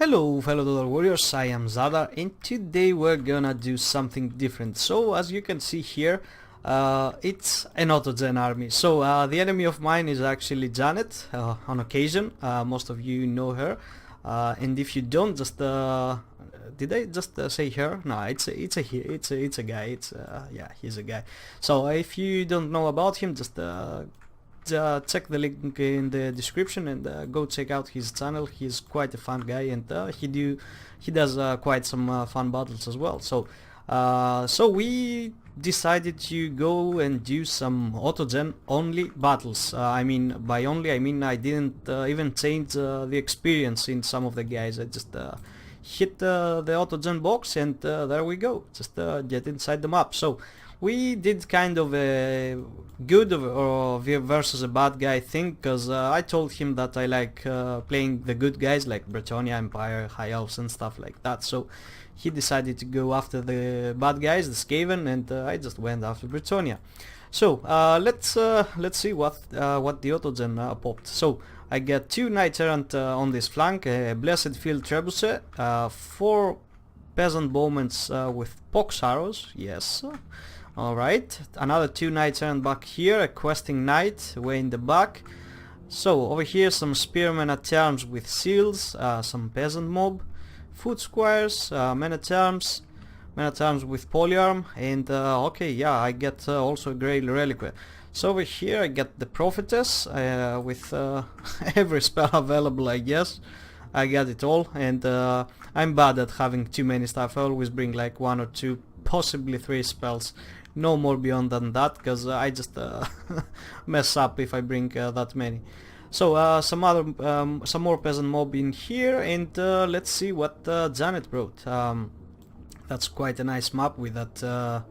Hello fellow Total Warriors, I am Zadar and today we're gonna do something different. So as you can see here, it's an Autogen army. So the enemy of mine is actually Janet, on occasion. Most of you know her, and if you don't, just did I just say her? No, it's a guy. Yeah, he's a guy. So if you don't know about him, just check the link in the description and go check out his channel. He's quite a fun guy, and he does quite some fun battles as well. So we decided to go and do some Autogen only battles. I mean, by only I mean I didn't even change the experience in some of the guys. I just hit the Autogen box and there we go, just get inside the map. So we did kind of a good or versus a bad guy thing, because I told him that I like playing the good guys like Bretonia, Empire, High Elves and stuff like that. So he decided to go after the bad guys, the Skaven, and I just went after Bretonia. So let's see what the Autogen popped. So I get 2 Knight Errant on this flank, a Blessed Field Trebuchet, 4 Peasant Bowmen with Pox Arrows, yes. Alright, another 2 Knights Errant back here, a Questing Knight way in the back. So over here some Spearmen at Arms with Seals, some Peasant Mob, Foot Squires, Men at Arms with Polyarm, and okay, yeah, I get also a Grey Reliquary. So over here I get the Prophetess with every spell available, I guess. I got it all, and I'm bad at having too many stuff. I always bring like 1 or 2, possibly 3 spells. No more beyond than that, because I just mess up if I bring that many. So some more Peasant Mob in here, and let's see what Janet brought. That's quite a nice map with that.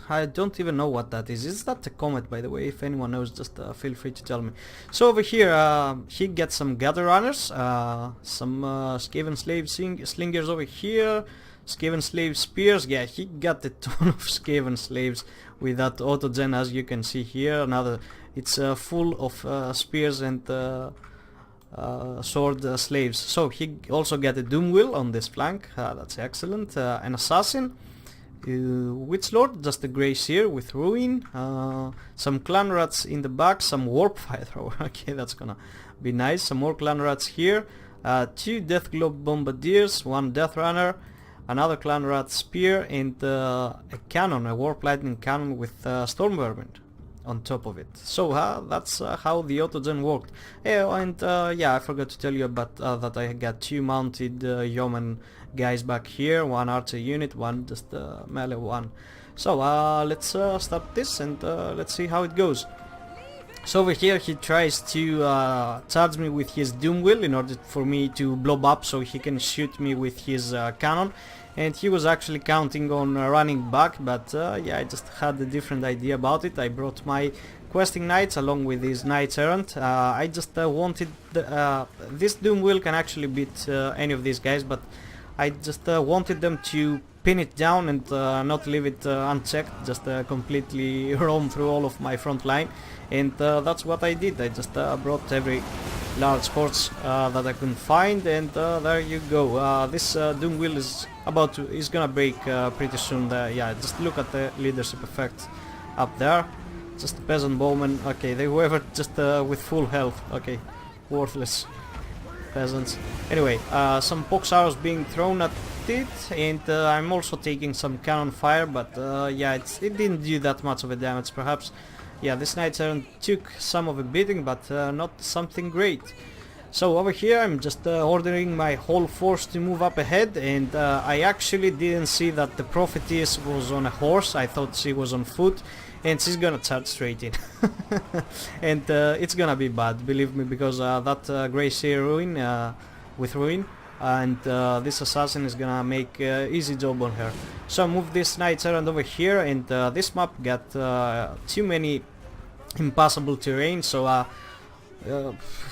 I don't even know what that is. Is that a comet, by the way? If anyone knows, just feel free to tell me. So over here, he gets some Gather Runners, some Skaven Slave Slingers over here, Skaven Slave Spears. Yeah, he got a ton of Skaven Slaves with that Autogen, as you can see here. Another, it's full of spears and sword slaves. So he also got a Doom Wheel on this flank. That's excellent. An Assassin. Witch Lord, just a Grey Seer with Ruin, some Clan Rats in the back, some Warp Fire Thrower, okay, that's gonna be nice, some more Clan Rats here, 2 Death Globe Bombardiers, 1 Death Runner, another Clan Rat Spear, and a cannon, a Warp Lightning cannon with Storm Vermin on top of it. So that's how the Autogen worked. And yeah, I forgot to tell you about that I got 2 mounted yeoman guys back here, 1 archer unit, 1 just melee one. So let's start this and let's see how it goes. So over here he tries to charge me with his Doom Wheel in order for me to blow up so he can shoot me with his cannon, and he was actually counting on running back, but yeah, I just had a different idea about it. I brought my Questing Knights along with these Knights Errant. I just wanted this Doom Wheel can actually beat any of these guys, but I just wanted them to pin it down and not leave it unchecked, just completely roam through all of my front line, and that's what I did. I just brought every large horse that I could find, and there you go. This Doom Wheel is gonna break pretty soon. Yeah, just look at the leadership effect up there. Just Peasant Bowmen. Okay, they were just with full health. Okay, worthless peasants. Anyway, some Pox Arrows being thrown at it, and I'm also taking some cannon fire, but yeah, it didn't do that much of a damage, perhaps. Yeah, this Knight Errant took some of a beating, but not something great. So over here I'm just ordering my whole force to move up ahead, and I actually didn't see that the Prophetess was on a horse. I thought she was on foot, and she's gonna charge straight in. And it's gonna be bad, believe me, because that Grey Seer Ruin with Ruin, and this Assassin is gonna make easy job on her. So I move this Knight Errant over here, and this map got too many impassable terrain, so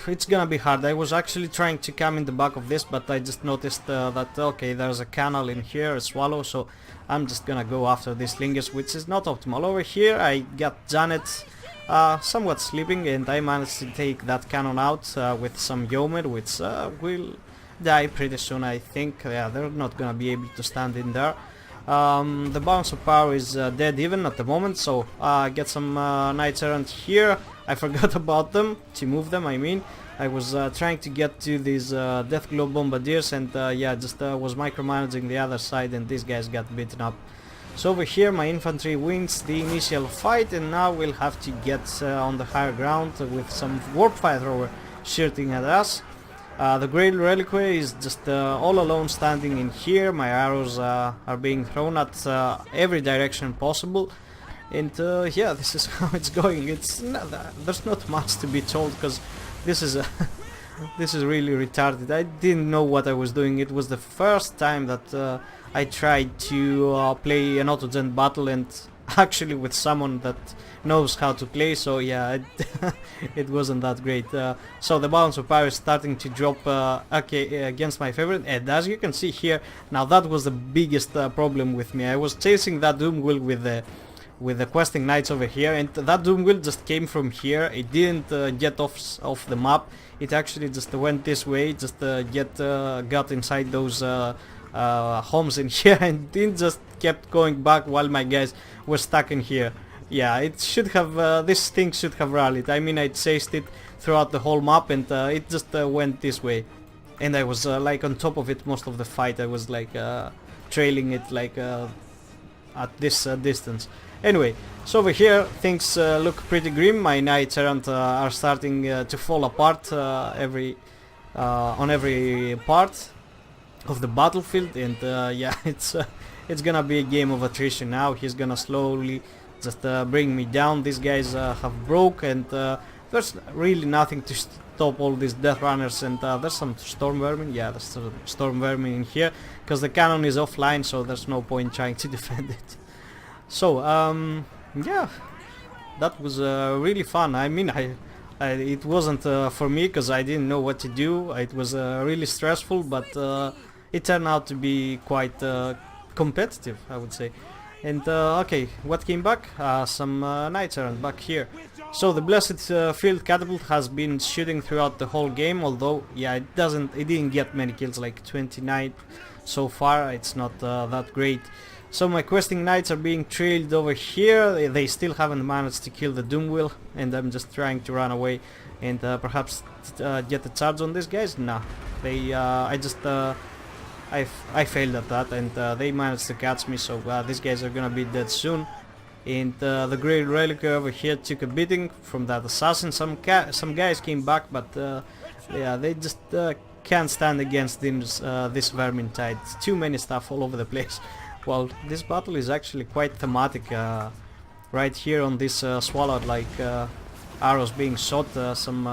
it's gonna be hard. I was actually trying to come in the back of this, but I just noticed that okay, there's a canal in here, a swallow, so I'm just gonna go after these Slingers, which is not optimal. Over here I got Janet somewhat sleeping, and I managed to take that cannon out with some yeomen, which will die pretty soon, I think. Yeah, they're not gonna be able to stand in there. The balance of power is dead even at the moment, so get some knights errant here. I forgot about them, to move them I mean. I was trying to get to these death glow bombardiers, and yeah, just was micromanaging the other side, and these guys got beaten up. So over here my infantry wins the initial fight, and now we'll have to get on the higher ground with some warp fire thrower shooting at us. The Grail Reliquary is just all alone standing in here. My arrows are being thrown at every direction possible, and yeah, this is how it's going. There's not much to be told, because this is this is really retarded. I didn't know what I was doing. It was the first time that I tried to play an Autogen battle, and actually with someone that knows how to play, so yeah, it wasn't that great. So the balance of power is starting to drop against my favorite, and as you can see here, now that was the biggest problem with me. I was chasing that Doom Wheel with the questing knights over here, and that Doom Wheel just came from here. It didn't get off the map. It actually just went this way, just got inside those homes in here, and didn't just kept going back while my guys were stuck in here. Yeah, it should have, this thing should have rallied. I mean, I chased it throughout the whole map, and it just went this way. And I was like on top of it most of the fight. I was like trailing it like at this distance. Anyway, so over here things look pretty grim. My knights errant are starting to fall apart on every part of the battlefield, and yeah, it's gonna be a game of attrition now. He's gonna slowly just bring me down. These guys have broke, and there's really nothing to stop all these death runners, and there's some storm vermin. Yeah, there's some storm vermin in here, because the cannon is offline, so there's no point trying to defend it. So yeah, that was really fun. I mean, it wasn't for me, because I didn't know what to do. It was really stressful, but it turned out to be quite competitive, I would say. And okay, what came back? Some knights errant back here. So the Blessed Field Catapult has been shooting throughout the whole game, although yeah, it didn't get many kills, like 29 so far. It's not that great. So my questing knights are being trailed over here. They still haven't managed to kill the Doom Wheel, and I'm just trying to run away and perhaps get a charge on these guys. Nah, I failed at that, and they managed to catch me, so these guys are gonna be dead soon. And the Great Relic over here took a beating from that assassin. Some guys came back, but yeah, they just can't stand against this Vermintide. Too many stuff all over the place. Well, this battle is actually quite thematic. Right here on this swallowed like arrows being shot, some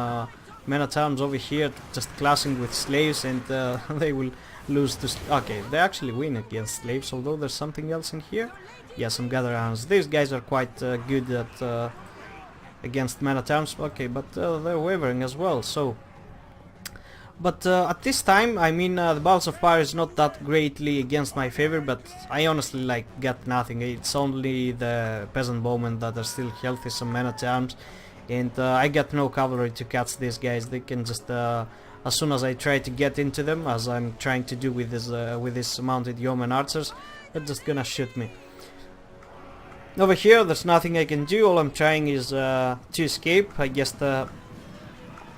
men-at-arms over here just clashing with slaves, and they will lose to... Okay, they actually win against slaves, although there's something else in here. Yeah, some gather arms. These guys are quite good at against men-at-arms. Okay, but they're wavering as well, so... But at this time, I mean, the Balls of Fire is not that greatly against my favor, but I honestly like got nothing. It's only the peasant bowmen that are still healthy, some men-at-arms, and I got no cavalry to catch these guys. They can just, as soon as I try to get into them, as I'm trying to do with this mounted yeoman archers, they're just gonna shoot me. Over here, there's nothing I can do. All I'm trying is to escape. I guess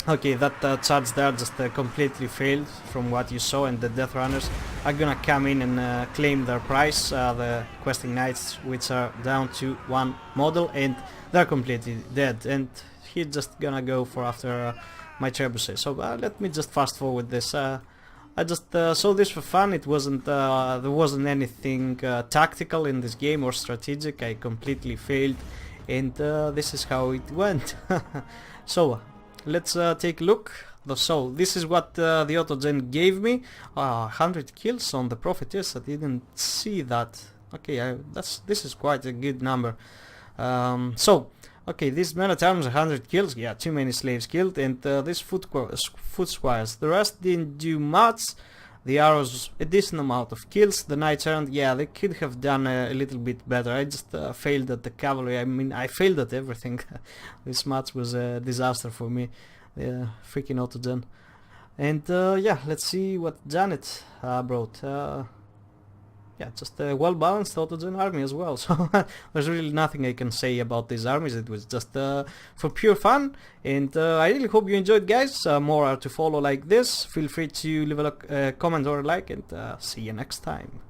okay, that charge there just completely failed from what you saw, and the Death Runners are gonna come in and claim their prize, the Questing Knights, which are down to one model, and they're completely dead, and he's just gonna go for after my trebuchet. So let me just fast forward this. I just saw this for fun. It wasn't there wasn't anything tactical in this game or strategic. I completely failed, and this is how it went. So let's take a look. So this is what the Autogen gave me. 100 kills on the Prophetess. I didn't see that. Okay, this is quite a good number. So okay, these men-at-arms 100 kills. Yeah, too many slaves killed, and these foot squires. The rest didn't do much. The arrows a decent amount of kills. The knights errant, yeah, they could have done a little bit better. I just failed at the cavalry. I mean, I failed at everything. This match was a disaster for me. Freaking Autogen. And yeah, let's see what Janet brought. Yeah, just a well-balanced Autogen army as well. So there's really nothing I can say about these armies. It was just for pure fun, and I really hope you enjoyed, guys. More are to follow like this. Feel free to leave a comment or a like, and see you next time.